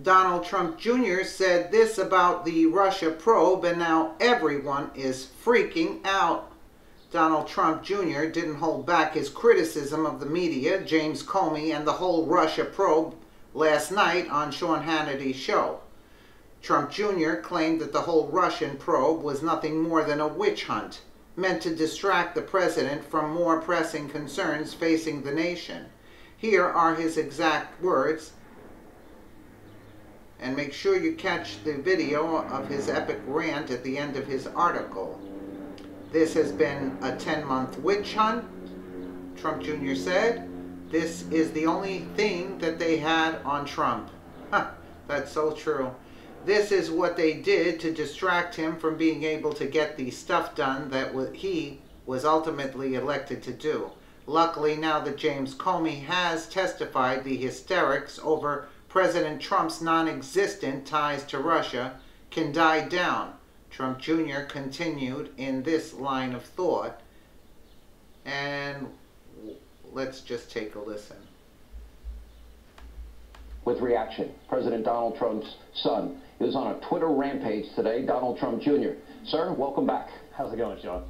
Donald Trump Jr. said this about the Russia probe, and now everyone is freaking out. Donald Trump Jr. didn't hold back his criticism of the media, James Comey, and the whole Russia probe last night on Sean Hannity's show. Trump Jr. claimed that the whole Russian probe was nothing more than a witch hunt, meant to distract the president from more pressing concerns facing the nation. Here are his exact words. And make sure you catch the video of his epic rant at the end of his article. This has been a 10-month witch hunt, Trump Jr. said. This is the only thing that they had on Trump. That's so true. This is what they did to distract him from being able to get the stuff done that he was ultimately elected to do. Luckily, now that James Comey has testified, the hysterics over President Trump's non-existent ties to Russia can die down. Trump Jr. continued in this line of thought, and let's just take a listen. With reaction, President Donald Trump's son is on a Twitter rampage today, Donald Trump Jr. Sir, welcome back. How's it going, Sean?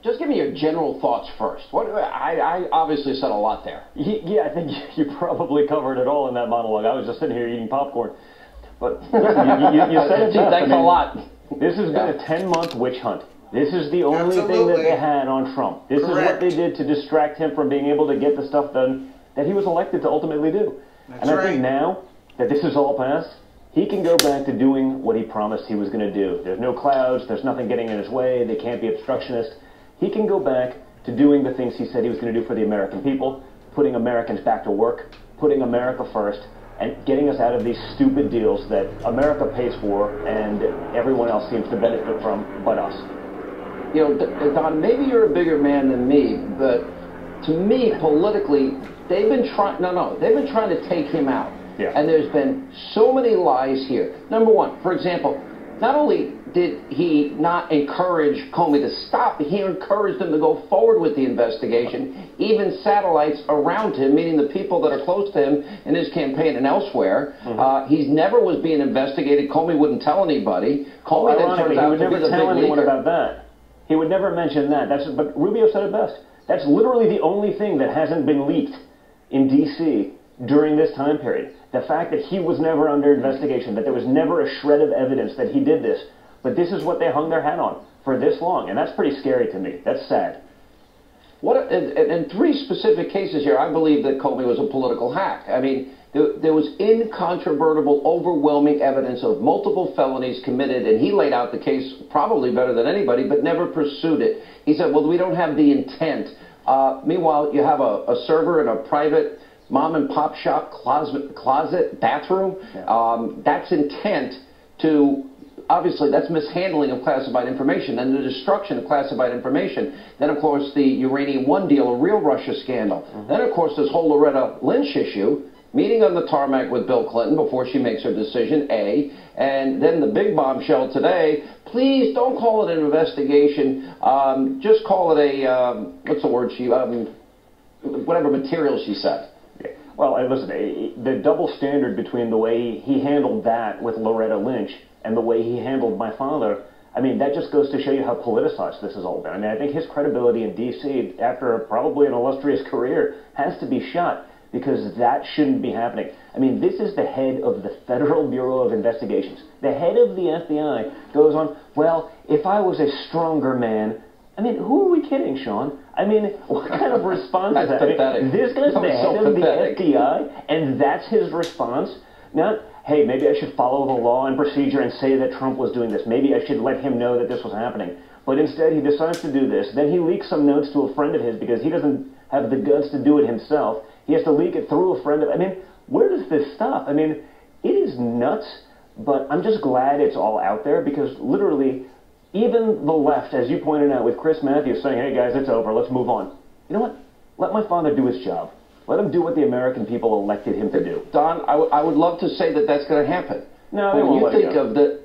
Just give me your general thoughts first. I obviously said a lot there. Yeah, I think you probably covered it all in that monologue. I was just sitting here eating popcorn. But listen, you said it best. Thanks a lot. This has been a 10-month witch hunt. This is the only thing that they had on Trump. This is what they did to distract him from being able to get the stuff done that he was elected to ultimately do. And I think now that this is all past, he can go back to doing what he promised he was going to do. There's no clouds, there's nothing getting in his way, they can't be obstructionist. He can go back to doing the things he said he was going to do for the American people, putting Americans back to work, putting America first, and getting us out of these stupid deals that America pays for and everyone else seems to benefit from but us. You know, Don, maybe you're a bigger man than me, but to me, politically, they've been trying to take him out. Yeah. And there's been so many lies here. Number one, for example, not only did he not encourage Comey to stop, he encouraged him to go forward with the investigation. Even satellites around him, meaning the people that are close to him in his campaign and elsewhere, he never was being investigated. Comey wouldn't tell anybody. Comey then turns out to be the big leaker. He would never tell anyone about that. He would never mention that. But Rubio said it best. That's literally the only thing that hasn't been leaked in D.C. during this time period. The fact that he was never under investigation, that there was never a shred of evidence that he did this. But this is what they hung their hat on for this long, and that's pretty scary to me. That's sad. In three specific cases here, I believe that Comey was a political hack. I mean, there was incontrovertible, overwhelming evidence of multiple felonies committed, and he laid out the case probably better than anybody, but never pursued it. He said, well, we don't have the intent. Meanwhile, you have a server in a private mom-and-pop shop closet bathroom. That's intent to... Obviously, that's mishandling of classified information and the destruction of classified information. Then, of course, the Uranium One deal, a real Russia scandal. Then, of course, this whole Loretta Lynch issue, meeting on the tarmac with Bill Clinton before she makes her decision, A. And then the big bombshell today, please don't call it an investigation. Just call it a, what's the word she, whatever material she said. Well, listen, the double standard between the way he handled that with Loretta Lynch and the way he handled my father, I mean, that just goes to show you how politicized this has all been. I mean, I think his credibility in D.C., after probably an illustrious career, has to be shot, because that shouldn't be happening. I mean, this is the head of the Federal Bureau of Investigations. The head of the FBI goes on, well, if I was a stronger man... I mean, who are we kidding, Sean? I mean, what kind of response is that? I mean, this guy's the head of the FBI, and that's his response? Not, hey, maybe I should follow the law and procedure and say that Trump was doing this. Maybe I should let him know that this was happening. But instead, he decides to do this. Then he leaks some notes to a friend of his because he doesn't have the guts to do it himself. He has to leak it through a friend of... I mean, where does this stop? I mean, it is nuts, but I'm just glad it's all out there because literally... Even the left, as you pointed out, with Chris Matthews saying, hey guys, it's over, let's move on. You know what? Let my father do his job. Let him do what the American people elected him to do. Don, I would love to say that that's going to happen. No, they won't let it go.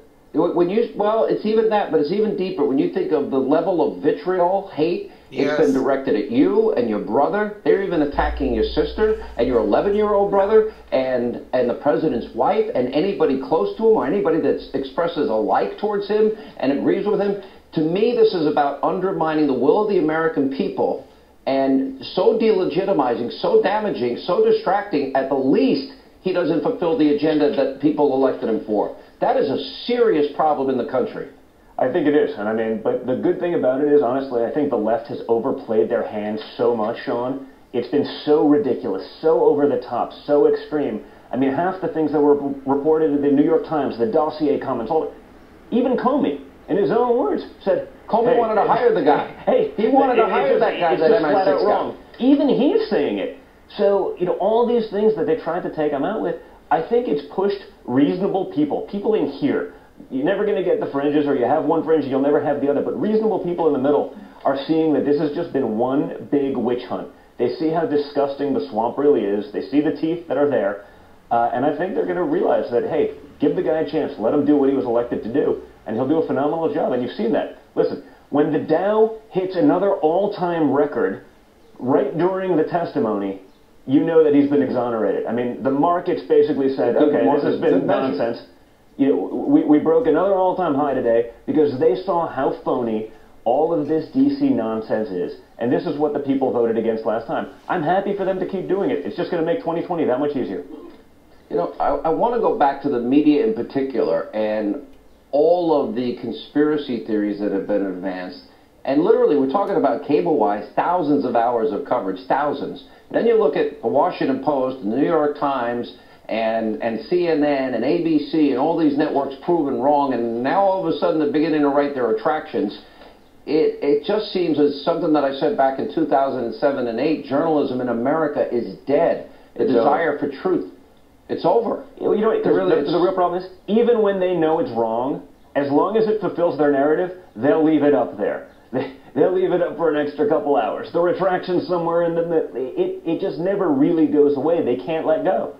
Well, it's even that, but it's even deeper. When you think of the level of vitriol, hate, It's been directed at you and your brother. They're even attacking your sister and your 11-year-old brother and the president's wife and anybody close to him or anybody that expresses a like towards him and agrees with him. To me, this is about undermining the will of the American people and so delegitimizing, so damaging, so distracting. At the least, he doesn't fulfill the agenda that people elected him for. That is a serious problem in the country. I think it is, and I mean, but the good thing about it is, honestly, I think the left has overplayed their hand so much, Sean. It's been so ridiculous, so over the top, so extreme. I mean, half the things that were reported in the New York Times, the dossier comments, even Comey, in his own words, said, Comey wanted to hire the guy. He wanted to hire that guy, that MI6 guy. Even he's saying it. So, you know, all these things that they tried to take him out with, I think it's pushed reasonable people in here. You're never going to get the fringes, or you have one fringe, you'll never have the other. But reasonable people in the middle are seeing that this has just been one big witch hunt. They see how disgusting the swamp really is. They see the teeth that are there. And I think they're going to realize that, hey, give the guy a chance. Let him do what he was elected to do, and he'll do a phenomenal job. And you've seen that. Listen, when the Dow hits another all-time record right during the testimony, you know that he's been exonerated. I mean, the markets basically said, okay, this has been nonsense. You know, we broke another all-time high today because they saw how phony all of this D.C. nonsense is. And this is what the people voted against last time. I'm happy for them to keep doing it. It's just going to make 2020 that much easier. You know, I want to go back to the media in particular and all of the conspiracy theories that have been advanced. And literally, we're talking about cable-wise, thousands of hours of coverage, thousands. Then you look at the Washington Post, the New York Times, and CNN and ABC and all these networks proven wrong, and now all of a sudden they're beginning to write their retractions. It just seems as something that I said back in 2007 and 8, journalism in America is dead. The desire for truth. It's over. You know, the real problem is, even when they know it's wrong, as long as it fulfills their narrative, they'll leave it up there. They'll leave it up for an extra couple hours. The retraction somewhere in the middle, it just never really goes away. They can't let go.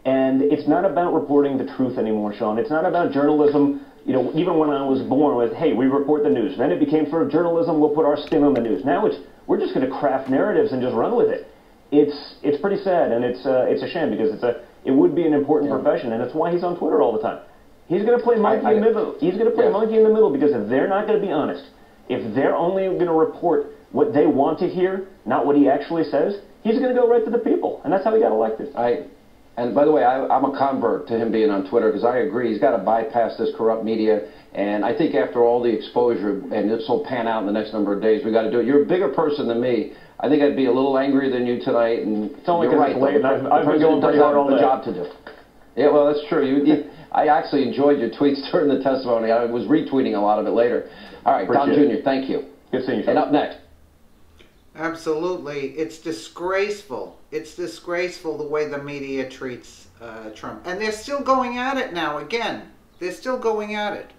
And it's not about reporting the truth anymore, Sean. It's not about journalism. You know, even when I was born with, hey, we report the news. Then it became for journalism, we'll put our spin on the news. Now we're just going to craft narratives and just run with it. It's pretty sad, and it's a shame because it would be an important profession, and that's why he's on Twitter all the time. He's going to play monkey in the middle. He's going to play monkey in the middle because if they're not going to be honest, if they're only going to report what they want to hear, not what he actually says, he's going to go right to the people, and that's how he got elected. And by the way, I'm a convert to him being on Twitter because I agree he's got to bypass this corrupt media. And I think after all the exposure, and this will pan out in the next number of days, we got to do it. You're a bigger person than me. I think I'd be a little angrier than you tonight. And it's only you're right. It's late, I've been going pretty hard all day. A job to do. Yeah, well, that's true. I actually enjoyed your tweets during the testimony. I was retweeting a lot of it later. All right, Don Jr., thank you. Good seeing you. And up next. Absolutely. It's disgraceful. It's disgraceful the way the media treats Trump. And they're still going at it now again. They're still going at it.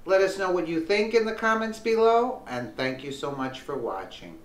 Let us know what you think in the comments below. And thank you so much for watching.